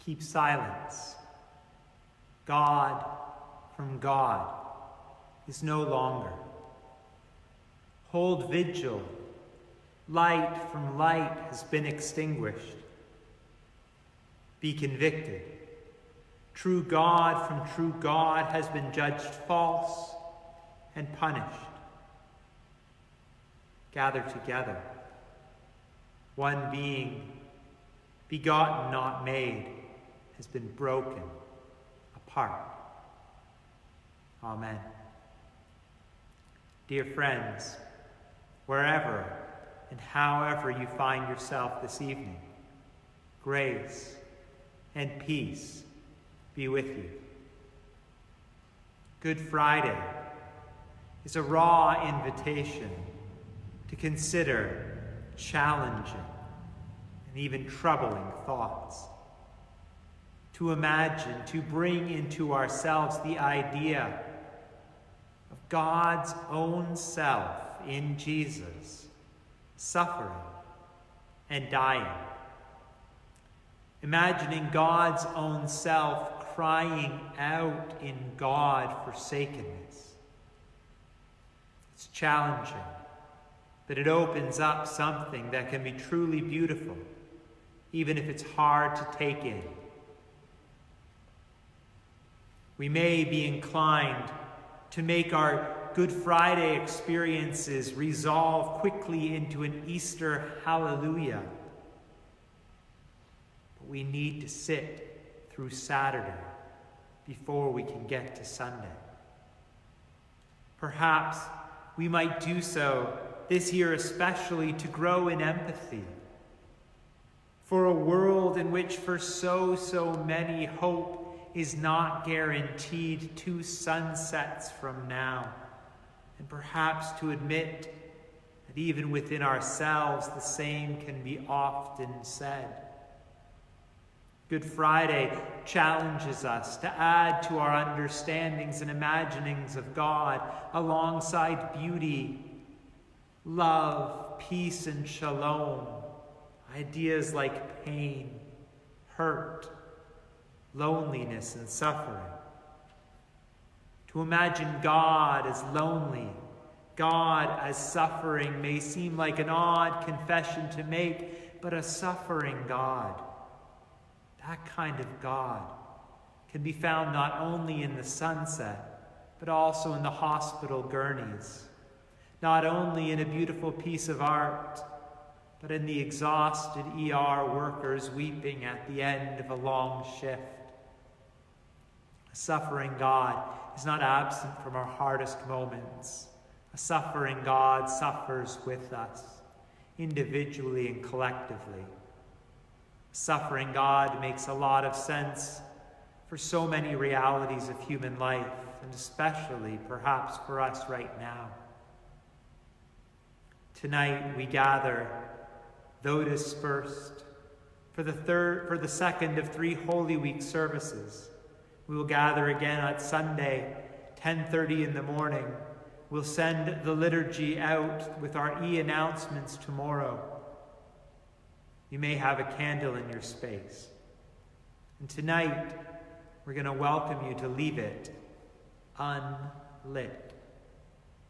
keep silence. God from God is no longer. Hold vigil. Light from light has been extinguished. Be convicted. True God from true God has been judged false and punished. Gather together. One being, begotten, not made, has been broken apart. Amen. Dear friends, wherever and however you find yourself this evening, grace and peace be with you. Good Friday is a raw invitation to consider challenging and even troubling thoughts, to imagine, to bring into ourselves the idea of God's own self in Jesus, suffering and dying. Imagining God's own self crying out in God-forsakenness. It's challenging, but it opens up something that can be truly beautiful, even if it's hard to take in. We may be inclined to make our Good Friday experiences resolve quickly into an Easter hallelujah. But we need to sit through Saturday before we can get to Sunday. Perhaps we might do so this year especially to grow in empathy for a world in which for so many hope is not guaranteed 2 sunsets from now. And perhaps to admit that even within ourselves the same can be often said. Good Friday challenges us to add to our understandings and imaginings of God alongside beauty, love, peace, and shalom, ideas like pain, hurt, loneliness, and suffering. To imagine God as lonely, God as suffering may seem like an odd confession to make, but a suffering God, that kind of God, can be found not only in the sunset, but also in the hospital gurneys, not only in a beautiful piece of art, but in the exhausted ER workers weeping at the end of a long shift. A suffering God is not absent from our hardest moments. A suffering God suffers with us, individually and collectively. A suffering God makes a lot of sense for so many realities of human life, and especially perhaps for us right now. Tonight we gather, though dispersed, for the second of 3 Holy Week services. We will gather again on Sunday, 10:30 in the morning. We'll send the liturgy out with our e-announcements tomorrow. You may have a candle in your space. And tonight, we're going to welcome you to leave it unlit.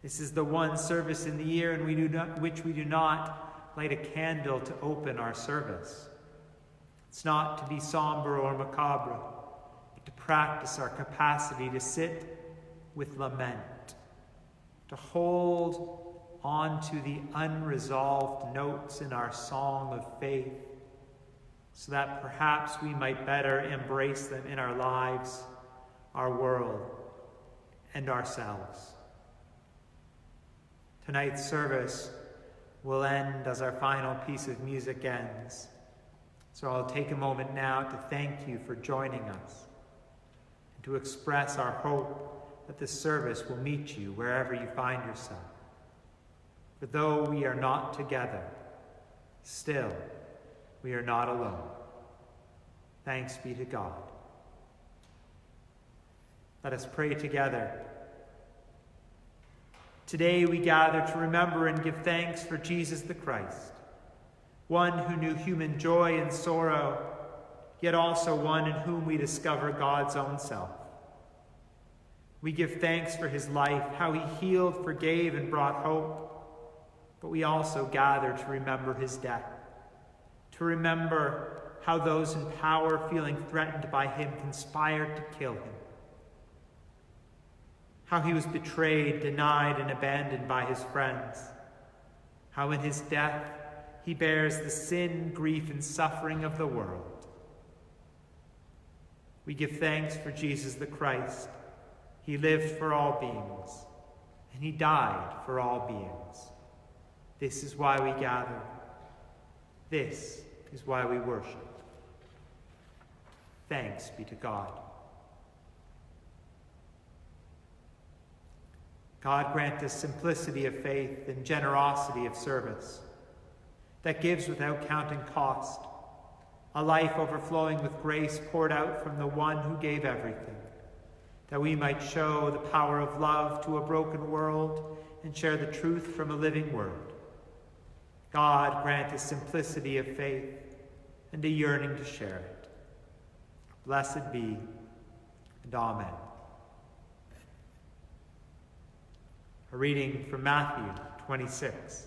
This is the one service in the year in which we do not light a candle to open our service. It's not to be somber or macabre, but to practice our capacity to sit with lament, to hold on to the unresolved notes in our song of faith, so that perhaps we might better embrace them in our lives, our world, and ourselves. Tonight's service will end as our final piece of music ends. So I'll take a moment now to thank you for joining us and to express our hope that this service will meet you wherever you find yourself. For though we are not together, still we are not alone. Thanks be to God. Let us pray together. Today we gather to remember and give thanks for Jesus the Christ, one who knew human joy and sorrow, yet also one in whom we discover God's own self. We give thanks for his life, how he healed, forgave, and brought hope, but we also gather to remember his death, to remember how those in power, feeling threatened by him, conspired to kill him, how he was betrayed, denied, and abandoned by his friends, how in his death he bears the sin, grief, and suffering of the world. We give thanks for Jesus the Christ. He lived for all beings, and he died for all beings. This is why we gather. This is why we worship. Thanks be to God. God grant us simplicity of faith and generosity of service that gives without counting cost, a life overflowing with grace poured out from the one who gave everything, that we might show the power of love to a broken world and share the truth from a living word. God grant us simplicity of faith and a yearning to share it. Blessed be, and amen. A reading from Matthew 26.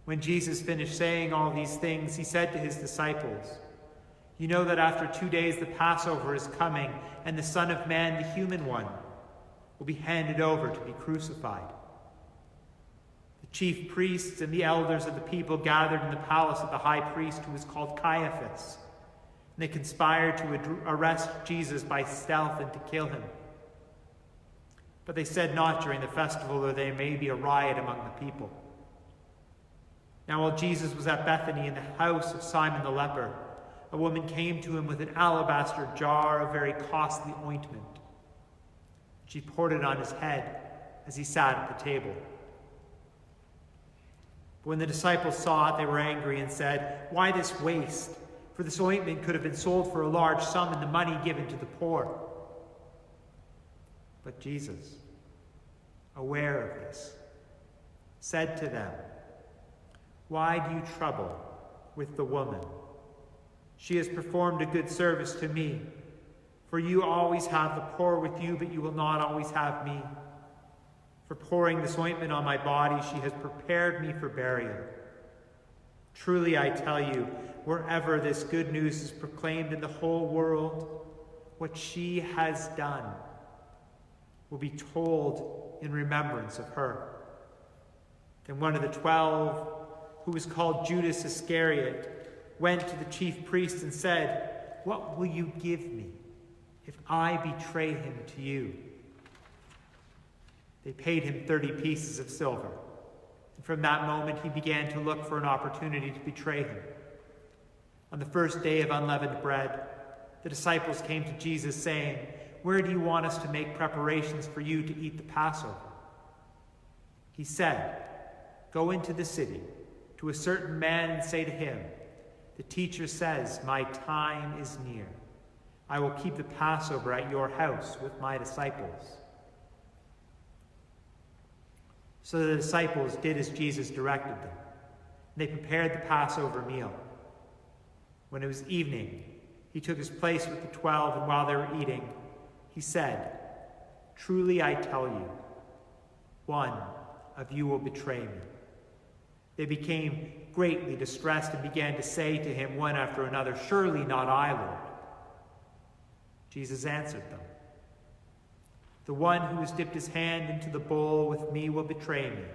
When Jesus finished saying all these things, he said to his disciples, "You know that after 2 days the Passover is coming, and the Son of Man, the human one, will be handed over to be crucified." The chief priests and the elders of the people gathered in the palace of the high priest, who was called Caiaphas, and they conspired to arrest Jesus by stealth and to kill him. But they said not during the festival, or there may be a riot among the people. Now while Jesus was at Bethany in the house of Simon the leper, a woman came to him with an alabaster jar of very costly ointment. She poured it on his head as he sat at the table. But when the disciples saw it, they were angry and said, "Why this waste? For this ointment could have been sold for a large sum and the money given to the poor." But Jesus, aware of this, said to them, "Why do you trouble with the woman? She has performed a good service to me. For you always have the poor with you, but you will not always have me. For pouring this ointment on my body, she has prepared me for burial. Truly I tell you, wherever this good news is proclaimed in the whole world, what she has done will be told in remembrance of her." Then one of the 12, who was called Judas Iscariot, went to the chief priests and said, "What will you give me if I betray him to you?" They paid him 30 pieces of silver. And from that moment he began to look for an opportunity to betray him. On the first day of unleavened bread, the disciples came to Jesus saying, "Where do you want us to make preparations for you to eat the Passover?" He said, "Go into the city to a certain man and say to him, 'The teacher says, my time is near. I will keep the Passover at your house with my disciples.'" So the disciples did as Jesus directed them. They prepared the Passover meal. When it was evening, he took his place with the 12, and while they were eating, he said, "Truly I tell you, one of you will betray me." They became greatly distressed and began to say to him one after another, "Surely not I, Lord." Jesus answered them, "The one who has dipped his hand into the bowl with me will betray me.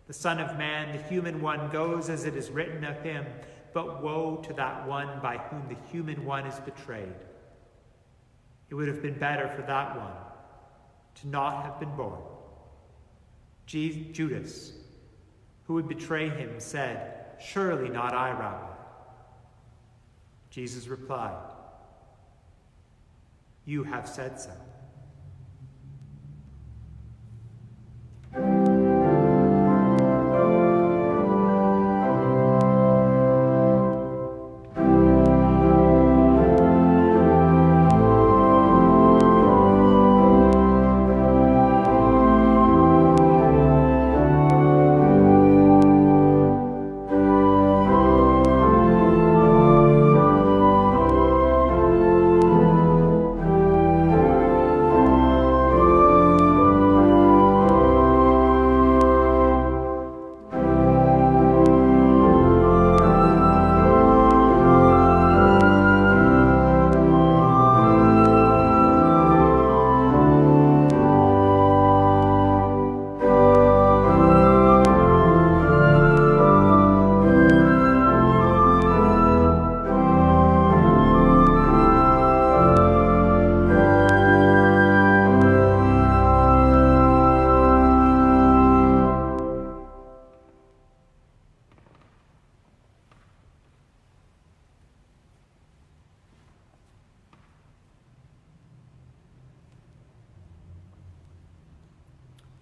The Son of Man, the human one, goes as it is written of him, but woe to that one by whom the human one is betrayed. It would have been better for that one to not have been born." Judas, who would betray him, said, "Surely not I, Rabbi." Jesus replied, "You have said so."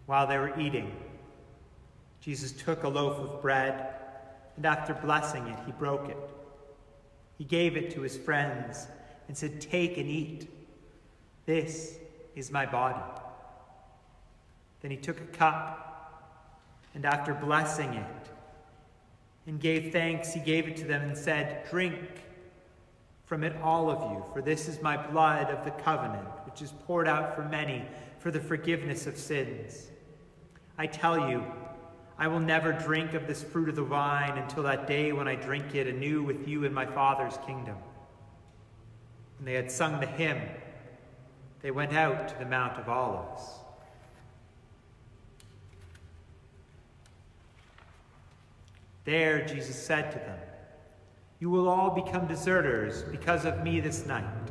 While they were eating, Jesus took a loaf of bread, and after blessing it, he broke it. He gave it to his friends and said, "Take and eat. This is my body." Then he took a cup, and after blessing it and gave thanks, he gave it to them and said, "Drink from it, all of you, for this is my blood of the covenant, which is poured out for many for the forgiveness of sins. I tell you, I will never drink of this fruit of the vine until that day when I drink it anew with you in my Father's kingdom." When they had sung the hymn, they went out to the Mount of Olives. There Jesus said to them, "You will all become deserters because of me this night.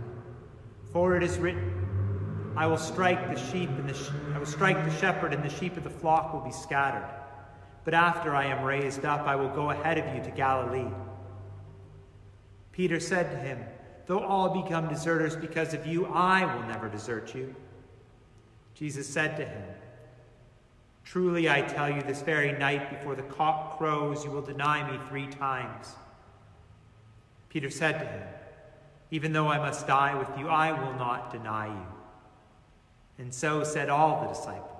For it is written, I will strike the shepherd, and the sheep of the flock will be scattered. But after I am raised up, I will go ahead of you to Galilee." Peter said to him, "Though all become deserters because of you, I will never desert you." Jesus said to him, "Truly I tell you, this very night before the cock crows, you will deny me 3 times. Peter said to him, "Even though I must die with you, I will not deny you." And so said all the disciples.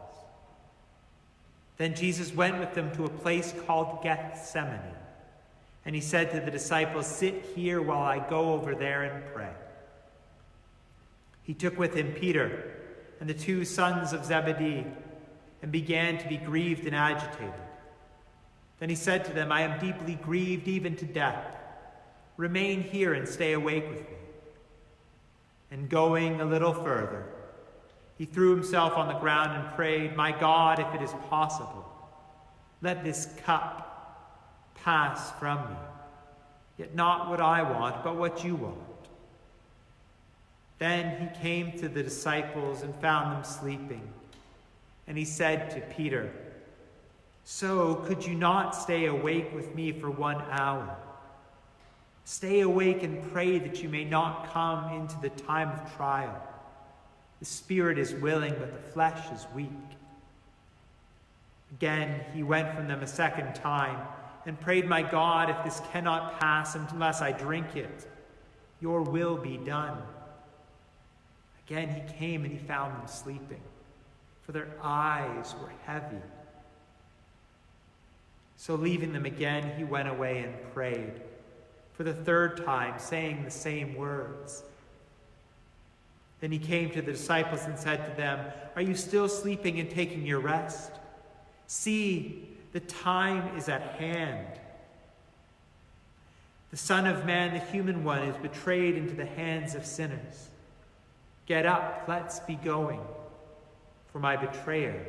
Then Jesus went with them to a place called Gethsemane, and he said to the disciples, "Sit here while I go over there and pray." He took with him Peter and the 2 sons of Zebedee and began to be grieved and agitated. Then he said to them, "I am deeply grieved even to death. Remain here and stay awake with me." And going a little further, he threw himself on the ground and prayed, "My God, if it is possible, let this cup pass from me. Yet not what I want, but what you want." Then he came to the disciples and found them sleeping. And he said to Peter, "So could you not stay awake with me for 1 hour? Stay awake and pray that you may not come into the time of trial. The spirit is willing, but the flesh is weak." Again, he went from them a second time and prayed, "My God, if this cannot pass unless I drink it, your will be done." Again, he came and he found them sleeping, for their eyes were heavy. So leaving them again, he went away and prayed for the 3rd time, saying the same words. Then he came to the disciples and said to them, "Are you still sleeping and taking your rest? See, the time is at hand. The Son of Man, the human one, is betrayed into the hands of sinners. Get up, let's be going, for my betrayer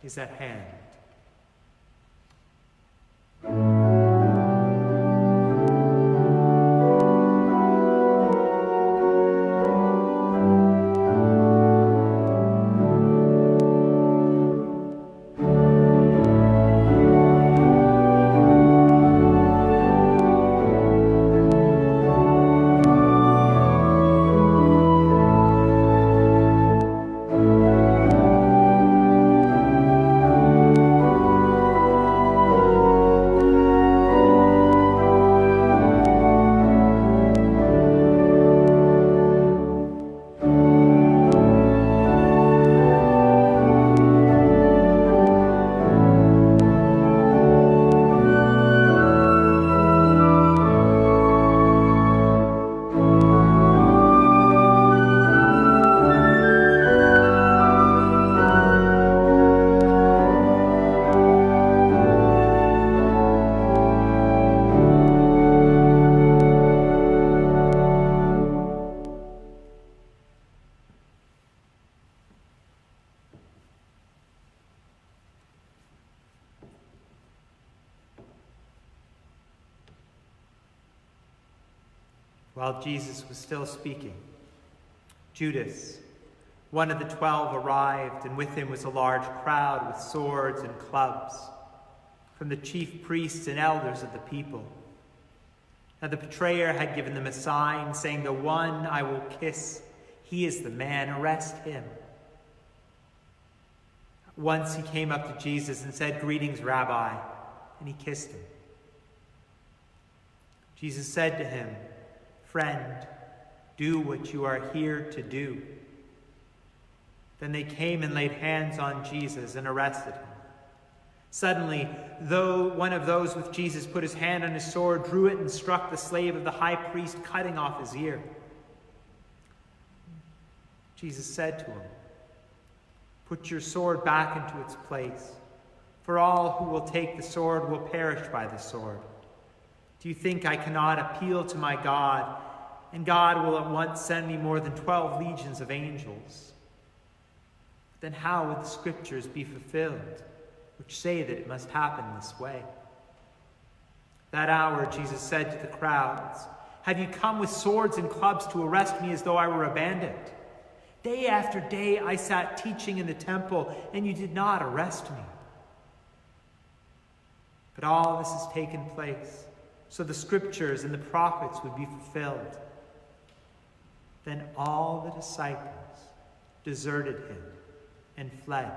is at hand." While Jesus was still speaking, Judas, one of the 12, arrived, and with him was a large crowd with swords and clubs from the chief priests and elders of the people. Now the betrayer had given them a sign, saying, "The one I will kiss, he is the man, arrest him." Once he came up to Jesus and said, "Greetings, Rabbi," and he kissed him. Jesus said to him, "Friend, do what you are here to do." Then they came and laid hands on Jesus and arrested him. Suddenly, one of those with Jesus put his hand on his sword, drew it, and struck the slave of the high priest, cutting off his ear. Jesus said to him, "Put your sword back into its place, for all who will take the sword will perish by the sword. Do you think I cannot appeal to my God, and God will at once send me more than 12 legions of angels? Then how would the scriptures be fulfilled, which say that it must happen this way?" That hour Jesus said to the crowds, "Have you come with swords and clubs to arrest me as though I were a bandit? Day after day I sat teaching in the temple, and you did not arrest me. But all this has taken place, so the scriptures and the prophets would be fulfilled." Then all the disciples deserted him and fled.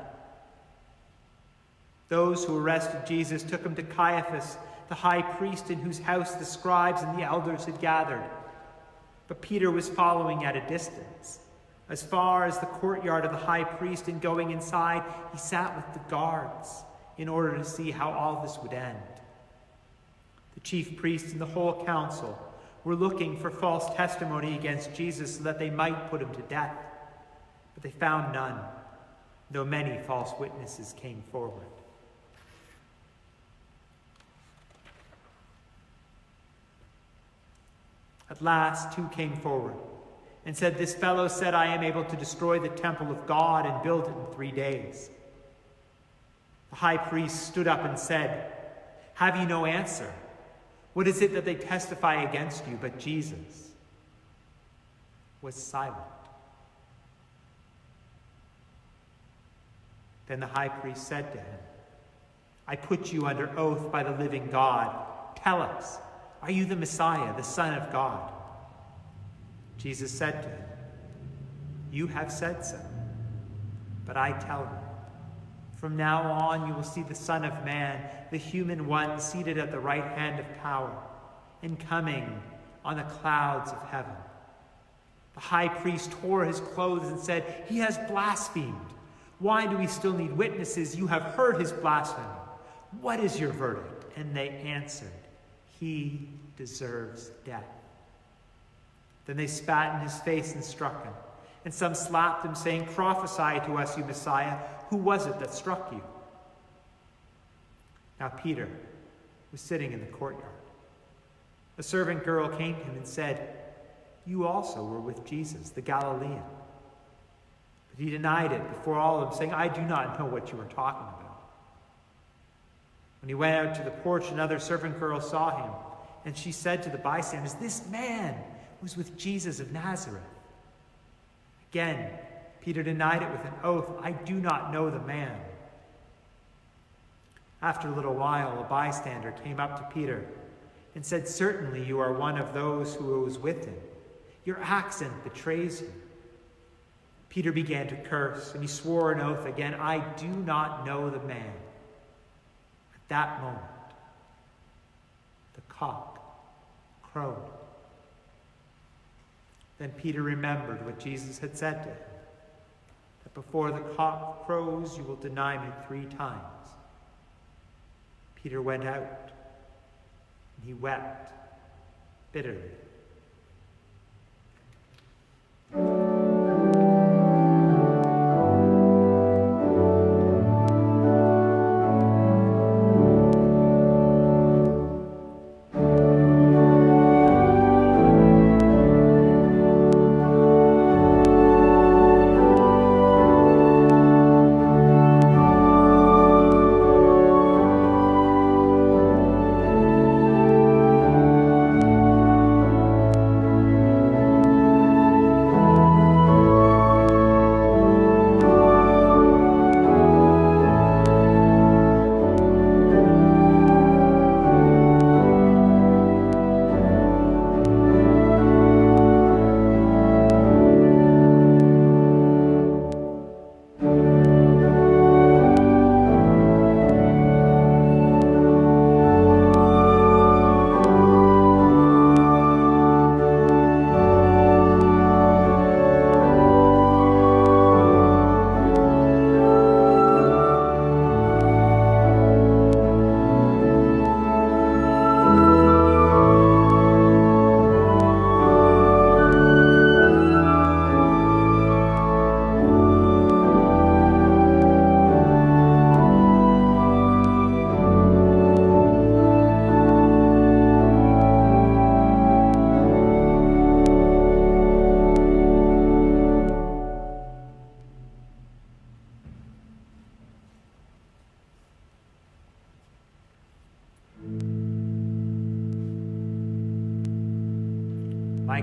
Those who arrested Jesus took him to Caiaphas, the high priest, in whose house the scribes and the elders had gathered. But Peter was following at a distance, as far as the courtyard of the high priest, and going inside, he sat with the guards in order to see how all this would end. The chief priests and the whole council were looking for false testimony against Jesus so that they might put him to death. But they found none, though many false witnesses came forward. At last, two came forward and said, "This fellow said, 'I am able to destroy the temple of God and build it in 3 days.'" The high priest stood up and said, "Have you no answer? What is it that they testify against you?" But Jesus was silent. Then the high priest said to him, "I put you under oath by the living God. Tell us, are you the Messiah, the Son of God?" Jesus said to him, "You have said so. But I tell you, from now on you will see the Son of Man, the human one, seated at the right hand of power and coming on the clouds of heaven." The high priest tore his clothes and said, "He has blasphemed. Why do we still need witnesses? You have heard his blasphemy. What is your verdict?" And they answered, "He deserves death." Then they spat in his face and struck him. And some slapped him, saying, "Prophesy to us, you Messiah. Who was it that struck you?" Now Peter was sitting in the courtyard. A servant girl came to him and said, "You also were with Jesus, the Galilean." But he denied it before all of them, saying, "I do not know what you are talking about." When he went out to the porch, another servant girl saw him, and she said to the bystanders, "This man was with Jesus of Nazareth." Again, Peter denied it with an oath, "I do not know the man." After a little while, a bystander came up to Peter and said, "Certainly you are one of those who was with him. Your accent betrays you." Peter began to curse, and he swore an oath again, "I do not know the man." At that moment, the cock crowed. Then Peter remembered what Jesus had said to him, that before the cock crows, you will deny me 3 times. Peter went out, and he wept bitterly.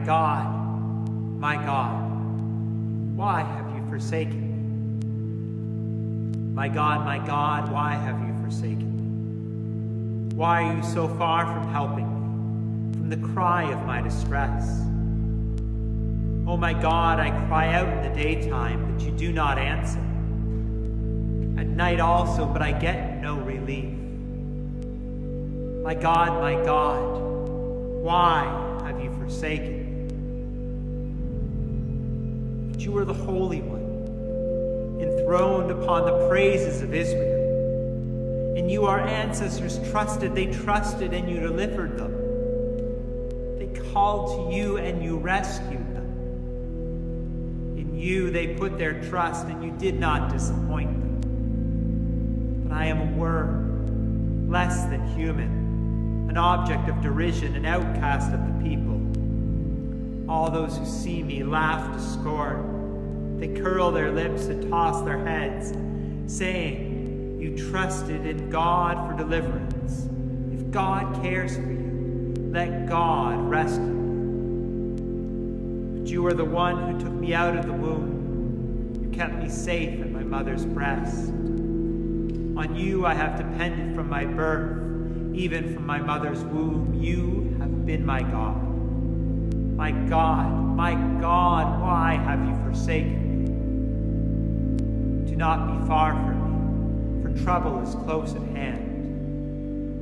my God, why have you forsaken me? My God, why have you forsaken me? Why are you so far from helping me, from the cry of my distress? Oh my God, I cry out in the daytime, but you do not answer. At night also, but I get no relief. My God, why have you forsaken me? But you are the Holy One, enthroned upon the praises of Israel. And you, our ancestors, they trusted and you delivered them. They called to you and you rescued them. In you they put their trust and you did not disappoint them. But I am a worm, less than human, an object of derision, an outcast of the people. All those who see me laugh to scorn. They curl their lips and toss their heads, saying, you trusted in God for deliverance. If God cares for you, let God rescue you. But you are the one who took me out of the womb. You kept me safe at my mother's breast. On you I have depended from my birth, even from my mother's womb. You have been my God. My God, why have you forsaken me? Do not be far from me. Trouble is close at hand,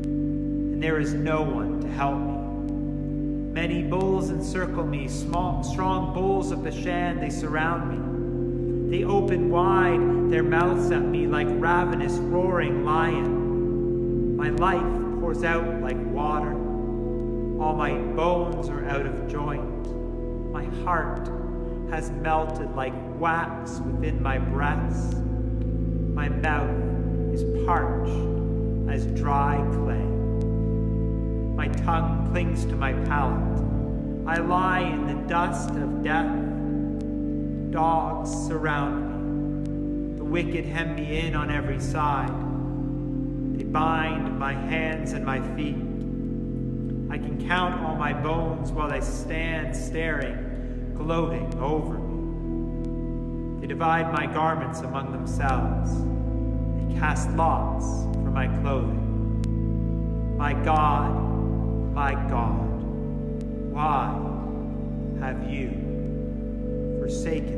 and there is no one to help me. Many bulls encircle me, strong bulls of Bashan, they surround me. They open wide their mouths at me like ravenous, roaring lion. My life pours out like water. All my bones are out of joint. My heart has melted like wax within my breast. My mouth is parched as dry clay. My tongue clings to my palate. I lie in the dust of death. Dogs surround me. The wicked hem me in on every side. They bind my hands and my feet. I can count all my bones while they stand staring, gloating over me. They divide my garments among themselves. Cast lots for my clothing. My God, why have you forsaken me?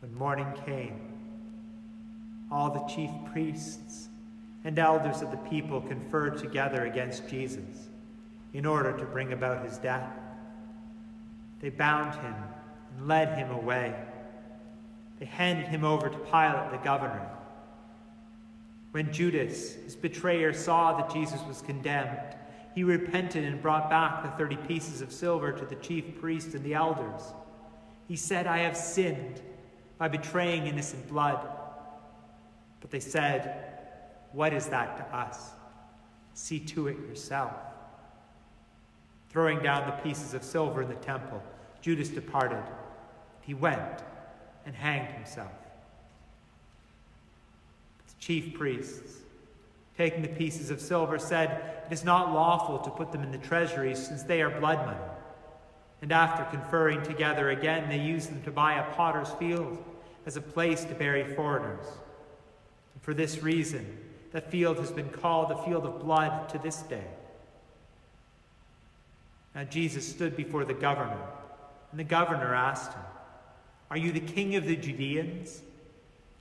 When morning came, all the chief priests and elders of the people conferred together against Jesus in order to bring about his death. They bound him and led him away. They handed him over to Pilate, the governor. When Judas, his betrayer, saw that Jesus was condemned, he repented and brought back the 30 pieces of silver to the chief priests and the elders. He said, I have sinned by betraying innocent blood. But they said, what is that to us? See to it yourself. Throwing down the pieces of silver in the temple, Judas departed. He went and hanged himself. The chief priests, taking the pieces of silver, said, it is not lawful to put them in the treasury, since they are blood money. And after conferring together again, they used them to buy a potter's field as a place to bury foreigners. And for this reason, that field has been called the field of blood to this day. Now Jesus stood before the governor, and the governor asked him, are you the king of the Judeans?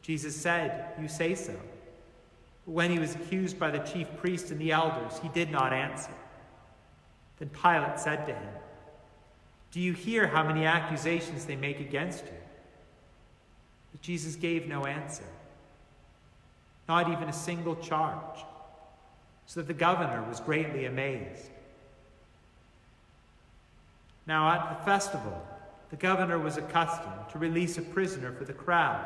Jesus said, you say so. But when he was accused by the chief priests and the elders, he did not answer. Then Pilate said to him, do you hear how many accusations they make against you? But Jesus gave no answer, not even a single charge, so that the governor was greatly amazed. Now at the festival, the governor was accustomed to release a prisoner for the crowd,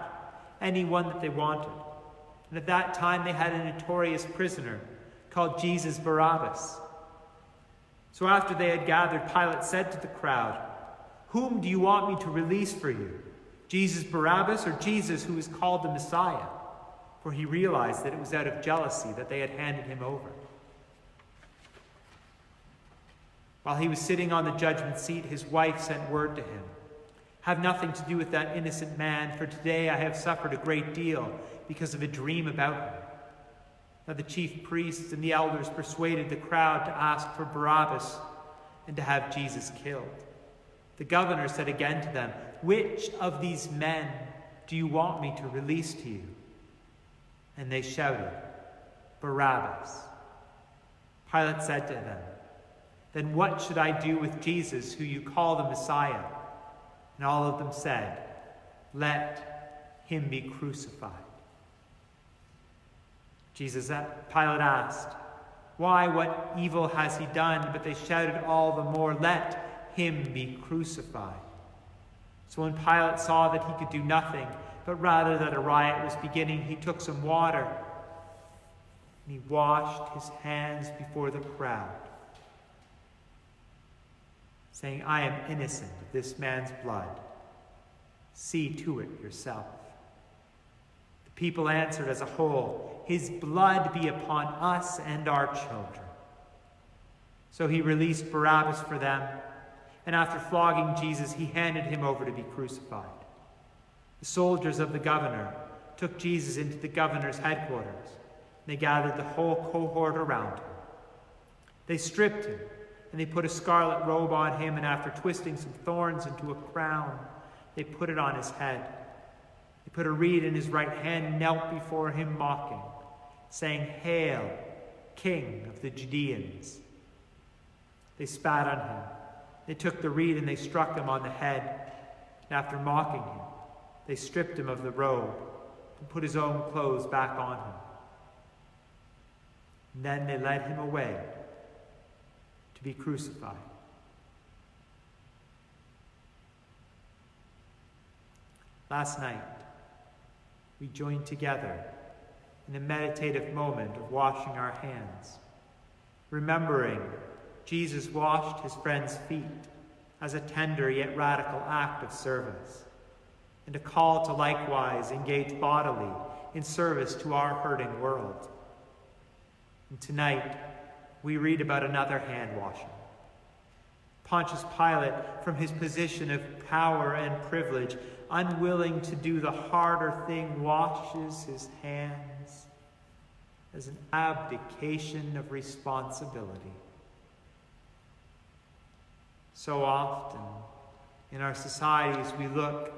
anyone that they wanted. And at that time they had a notorious prisoner called Jesus Barabbas. So after they had gathered, Pilate said to the crowd, "Whom do you want me to release for you? Jesus Barabbas or Jesus who is called the Messiah?" For he realized that it was out of jealousy that they had handed him over. While he was sitting on the judgment seat, his wife sent word to him, "Have nothing to do with that innocent man, for today I have suffered a great deal because of a dream about him." Now the chief priests and the elders persuaded the crowd to ask for Barabbas and to have Jesus killed. The governor said again to them, "Which of these men do you want me to release to you?" And they shouted, "Barabbas." Pilate said to them, "Then what should I do with Jesus, who you call the Messiah?" And all of them said, "Let him be crucified." Pilate asked, "Why, what evil has he done?" But they shouted all the more, "Let him be crucified." So when Pilate saw that he could do nothing, but rather that a riot was beginning, he took some water and he washed his hands before the crowd, saying, "I am innocent of this man's blood. See to it yourself." The people answered as a whole, "His blood be upon us and our children." So he released Barabbas for them, and after flogging Jesus, he handed him over to be crucified. The soldiers of the governor took Jesus into the governor's headquarters. They gathered the whole cohort around him. They stripped him, and they put a scarlet robe on him, and after twisting some thorns into a crown, they put it on his head. They put a reed in his right hand and knelt before him mocking, saying, "Hail, King of the Judeans." They spat on him. They took the reed and they struck him on the head. And after mocking him, they stripped him of the robe and put his own clothes back on him. And then they led him away to be crucified. Last night, we joined together in a meditative moment of washing our hands, remembering Jesus washed his friends' feet as a tender yet radical act of service, and a call to likewise engage bodily in service to our hurting world. And tonight, we read about another hand-washing. Pontius Pilate, from his position of power and privilege, unwilling to do the harder thing, washes his hands as an abdication of responsibility. So often in our societies, we look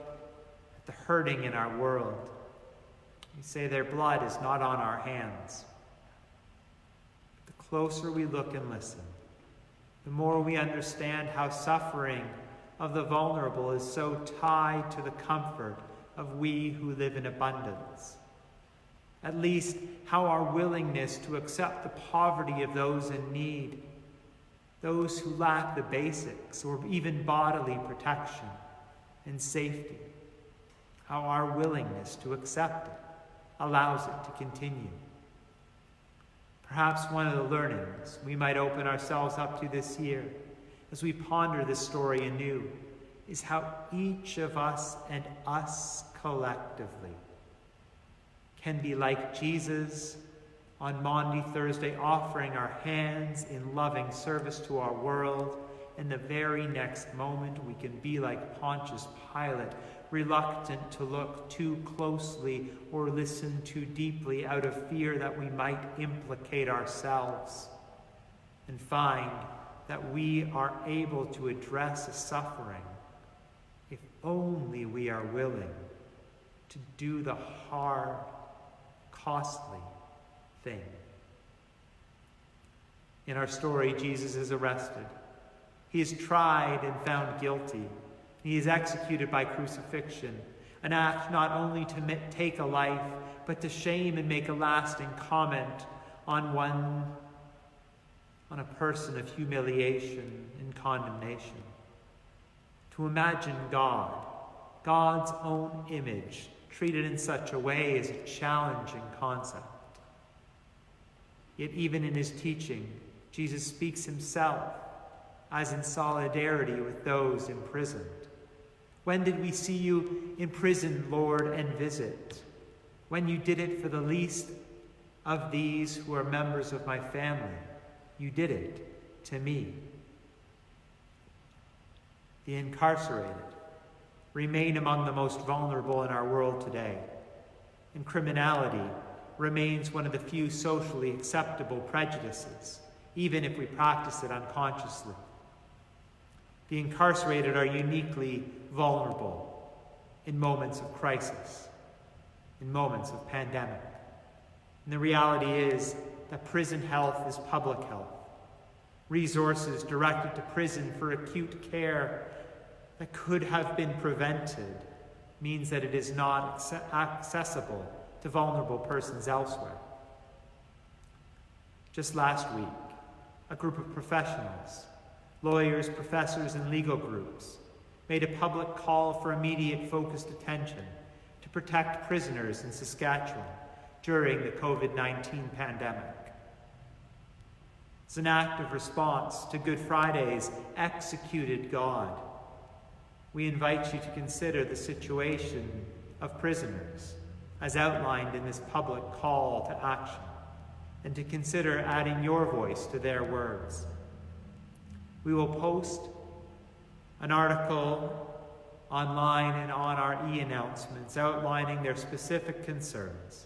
at the hurting in our world. We say their blood is not on our hands. The closer we look and listen, the more we understand how suffering of the vulnerable is so tied to the comfort of we who live in abundance. At least how our willingness to accept the poverty of those in need, those who lack the basics or even bodily protection and safety, how our willingness to accept it allows it to continue. Perhaps one of the learnings we might open ourselves up to this year as we ponder this story anew is how each of us and us collectively can be like Jesus on Maundy Thursday, offering our hands in loving service to our world, and the very next moment we can be like Pontius Pilate, reluctant to look too closely or listen too deeply out of fear that we might implicate ourselves, and find that we are able to address a suffering if only we are willing to do the hard, costly thing. In our story, Jesus is arrested. He is tried and found guilty. He is executed by crucifixion. an act not only to take a life, but to shame and make a lasting comment on a person of humiliation and condemnation. To imagine God's own image, treated in such a way is a challenging concept. Yet even in his teaching, Jesus speaks himself as in solidarity with those imprisoned. When did we see you in prison, Lord, and visit? When you did it for the least of these who are members of my family, you did it to me. The incarcerated remain among the most vulnerable in our world today, and criminality remains one of the few socially acceptable prejudices, even if we practice it unconsciously. The incarcerated are uniquely vulnerable in moments of crisis, in moments of pandemic. And the reality is that prison health is public health. Resources directed to prison for acute care that could have been prevented means that it is not accessible to vulnerable persons elsewhere. Just last week, a group of professionals, lawyers, professors, and legal groups made a public call for immediate focused attention to protect prisoners in Saskatchewan during the COVID-19 pandemic. As an act of response to Good Friday's executed God, we invite you to consider the situation of prisoners as outlined in this public call to action, and to consider adding your voice to their words. We will post an article online and on our e-announcements outlining their specific concerns,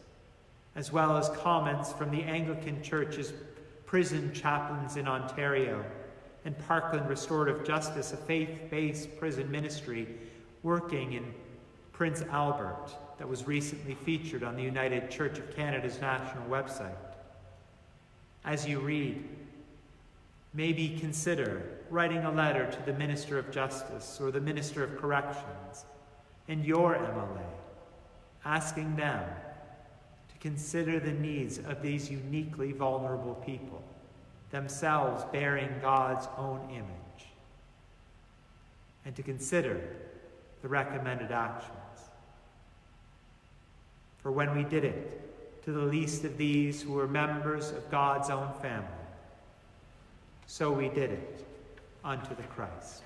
as well as comments from the Anglican Church's prison chaplains in Ontario and Parkland Restorative Justice, a faith-based prison ministry working in Prince Albert that was recently featured on the United Church of Canada's national website. As you read, maybe consider writing a letter to the Minister of Justice or the Minister of Corrections and your MLA, asking them to consider the needs of these uniquely vulnerable people, themselves bearing God's own image, and to consider the recommended actions. For when we did it to the least of these who were members of God's own family, so we did it unto the Christ.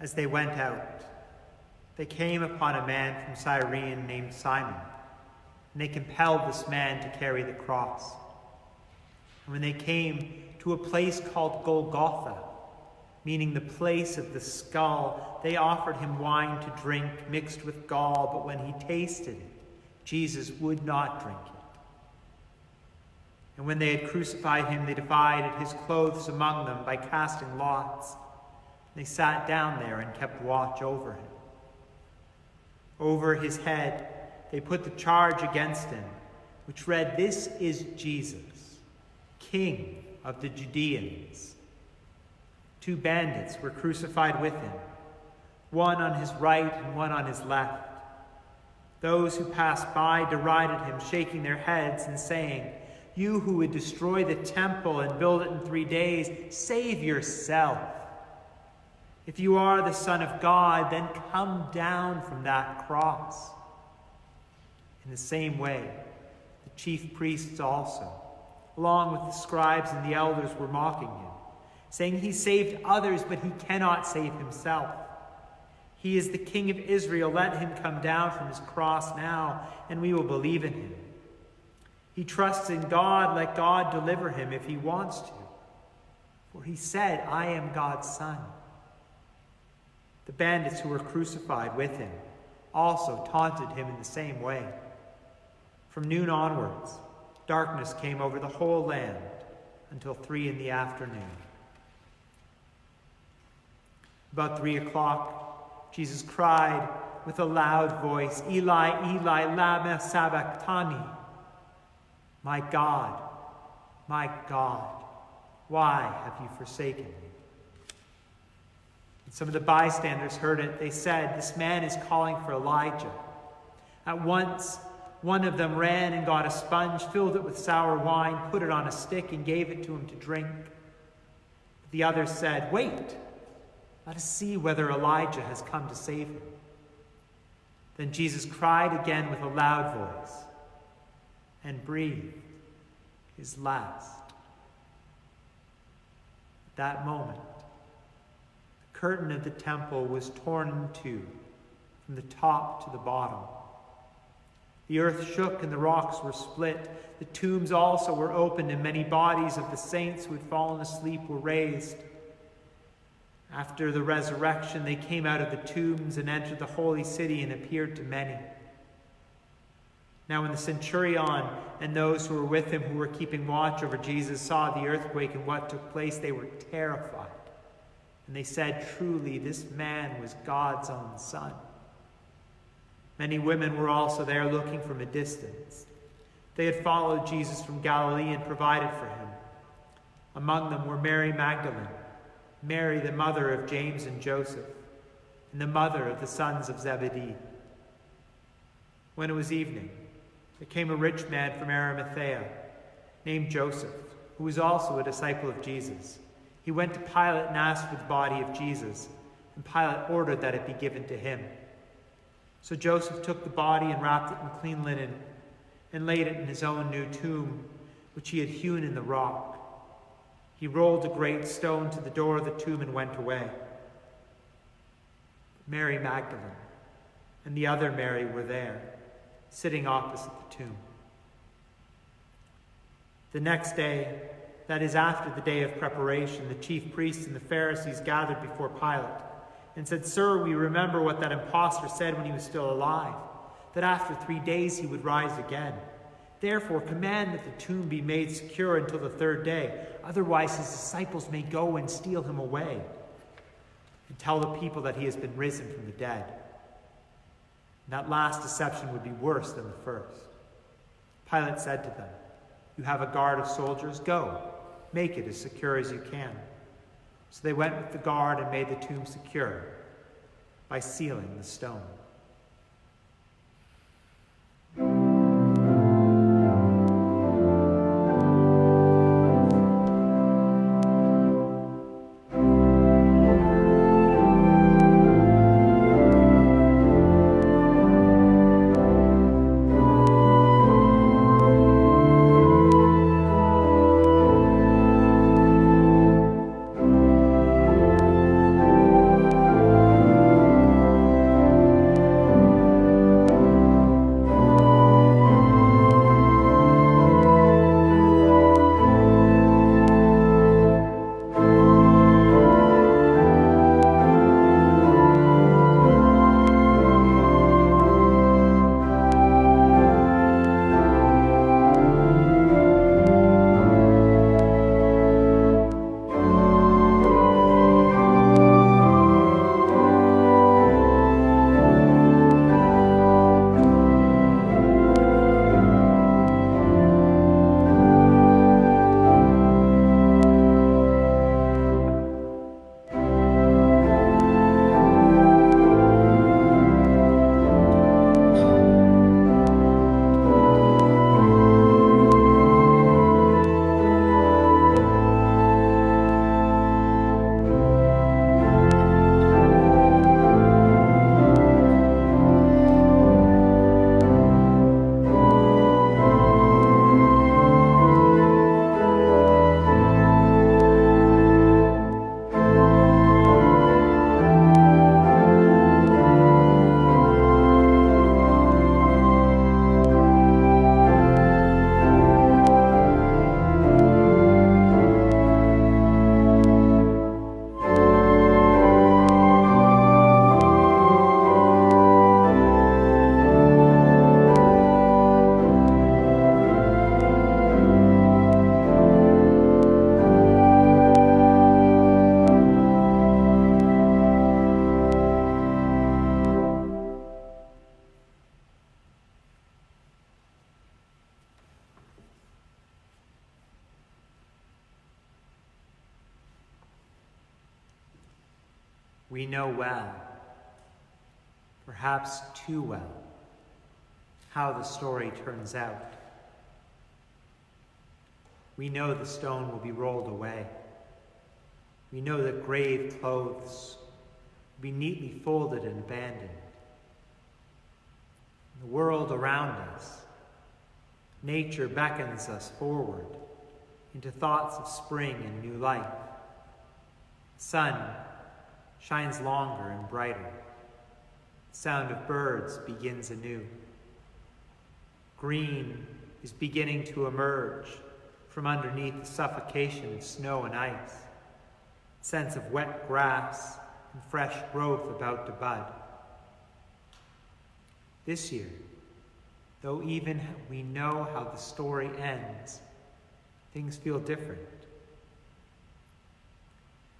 As they went out, they came upon a man from Cyrene named Simon, and they compelled this man to carry the cross. And when they came to a place called Golgotha, meaning the place of the skull, they offered him wine to drink mixed with gall, but when he tasted it, Jesus would not drink it. And when they had crucified him, they divided his clothes among them by casting lots. They sat down there and kept watch over him. Over his head, they put the charge against him, which read, "This is Jesus, King of the Judeans." 2 bandits were crucified with him, one on his right and one on his left. Those who passed by derided him, shaking their heads and saying, "You who would destroy the temple and build it in 3 days, save yourself. If you are the Son of God, then come down from that cross." In the same way, the chief priests also, along with the scribes and the elders, were mocking him, saying, "He saved others, but he cannot save himself. He is the King of Israel. Let him come down from his cross now, and we will believe in him. He trusts in God. Let God deliver him if he wants to. For he said, 'I am God's Son.'" The bandits who were crucified with him also taunted him in the same way. From noon onwards, darkness came over the whole land until 3 in the afternoon. About 3 o'clock, Jesus cried with a loud voice, "Eli, Eli, lama sabachthani?" My God, why have you forsaken me?" And some of the bystanders heard it. They said, "This man is calling for Elijah." At once, one of them ran and got a sponge, filled it with sour wine, put it on a stick, and gave it to him to drink. But the others said, "Wait, let us see whether Elijah has come to save him." Then Jesus cried again with a loud voice and breathed his last. At that moment, the curtain of the temple was torn in two from the top to the bottom. The earth shook and the rocks were split. The tombs also were opened, and many bodies of the saints who had fallen asleep were raised. After the resurrection, they came out of the tombs and entered the holy city and appeared to many. Now when the centurion and those who were with him, who were keeping watch over Jesus, saw the earthquake and what took place, they were terrified. And they said, "Truly, this man was God's own Son." Many women were also there looking from a distance. They had followed Jesus from Galilee and provided for him. Among them were Mary Magdalene, Mary the mother of James and Joseph, and the mother of the sons of Zebedee. When it was evening, there came a rich man from Arimathea, named Joseph, who was also a disciple of Jesus. He went to Pilate and asked for the body of Jesus, and Pilate ordered that it be given to him. So Joseph took the body and wrapped it in clean linen and laid it in his own new tomb, which he had hewn in the rock. He rolled a great stone to the door of the tomb and went away. Mary Magdalene and the other Mary were there, sitting opposite the tomb. The next day, that is after the day of preparation, the chief priests and the Pharisees gathered before Pilate and said, "Sir, we remember what that impostor said when he was still alive, that after 3 days he would rise again. Therefore, command that the tomb be made secure until the 3rd day. Otherwise, his disciples may go and steal him away. And tell the people that he has been risen from the dead." And that last deception would be worse than the first. Pilate said to them, "You have a guard of soldiers? Go, make it as secure as you can." So they went with the guard and made the tomb secure by sealing the stone. We know well, perhaps too well, how the story turns out. We know the stone will be rolled away. We know that grave clothes will be neatly folded and abandoned. The world around us, nature beckons us forward into thoughts of spring and new life. The sun shines longer and brighter. The sound of birds begins anew. Green is beginning to emerge from underneath the suffocation of snow and ice. A sense of wet grass and fresh growth about to bud. This year, though even we know how the story ends, things feel different.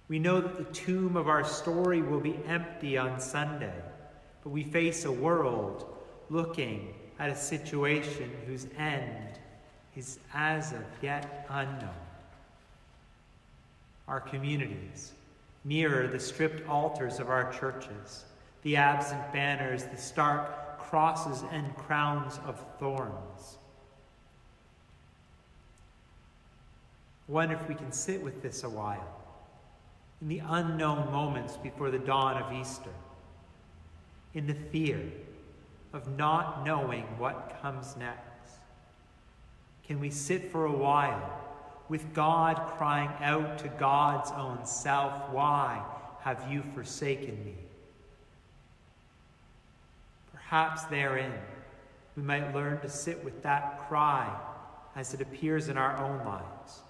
We know that the tomb of our story will be empty on Sunday, but we face a world looking at a situation whose end is as of yet unknown. Our communities mirror the stripped altars of our churches, the absent banners, the stark crosses and crowns of thorns. I wonder if we can sit with this a while, in the unknown moments before the dawn of Easter, in the fear of not knowing what comes next. Can we sit for a while with God crying out to God's own self, "Why have you forsaken me?" Perhaps therein we might learn to sit with that cry as it appears in our own lives,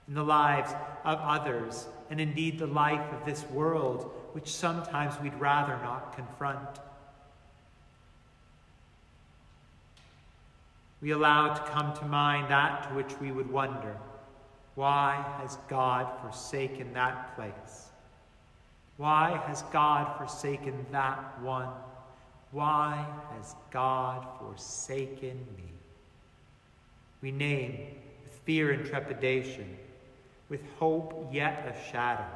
in the lives of others, and indeed the life of this world, which sometimes we'd rather not confront. We allow to come to mind that to which we would wonder, why has God forsaken that place? Why has God forsaken that one? Why has God forsaken me? We name with fear and trepidation, with hope yet a shadow.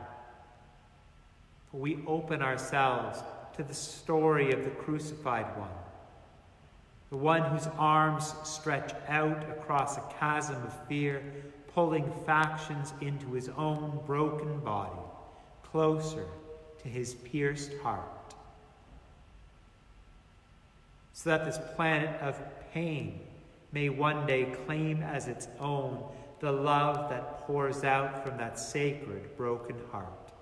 For we open ourselves to the story of the crucified one, the one whose arms stretch out across a chasm of fear, pulling factions into his own broken body, closer to his pierced heart. So that this planet of pain may one day claim as its own the love that pours out from that sacred broken heart.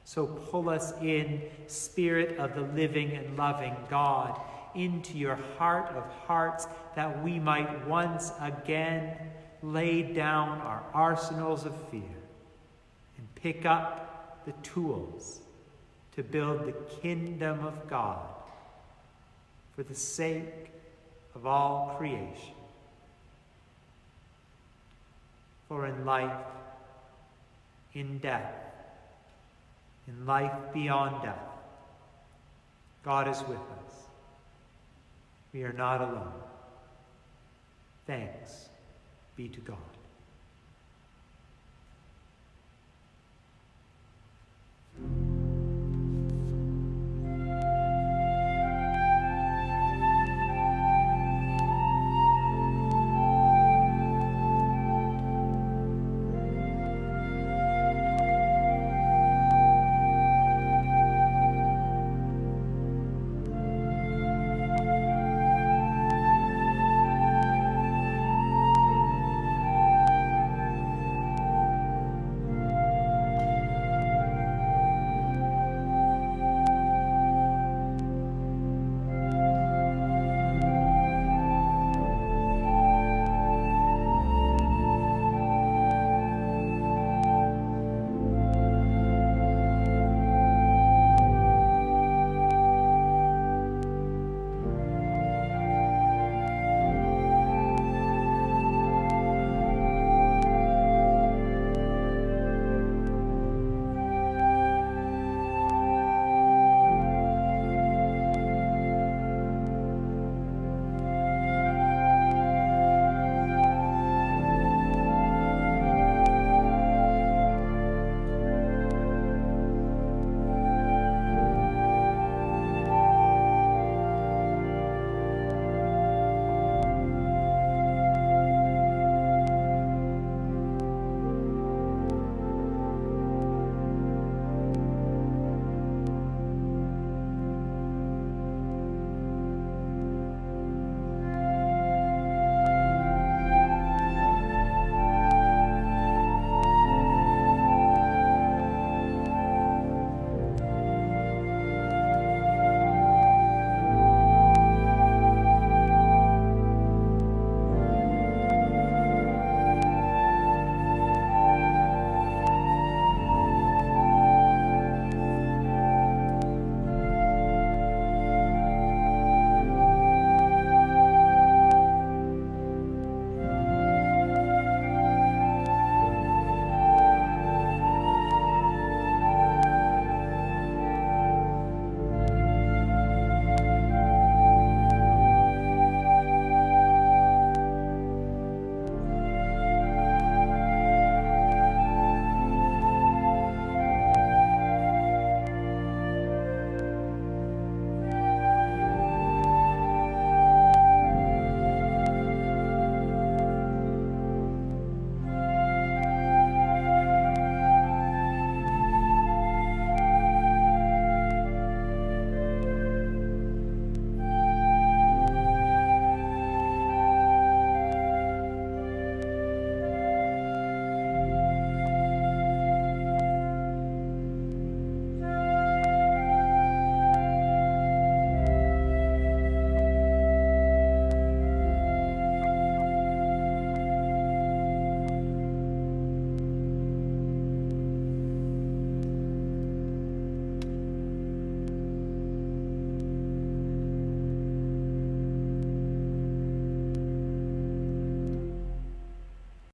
So pull us in, Spirit of the living and loving God, into your heart of hearts, that we might once again lay down our arsenals of fear and pick up the tools to build the kingdom of God for the sake of all creation. For in life, in death, in life beyond death, God is with us. We are not alone. Thanks be to God.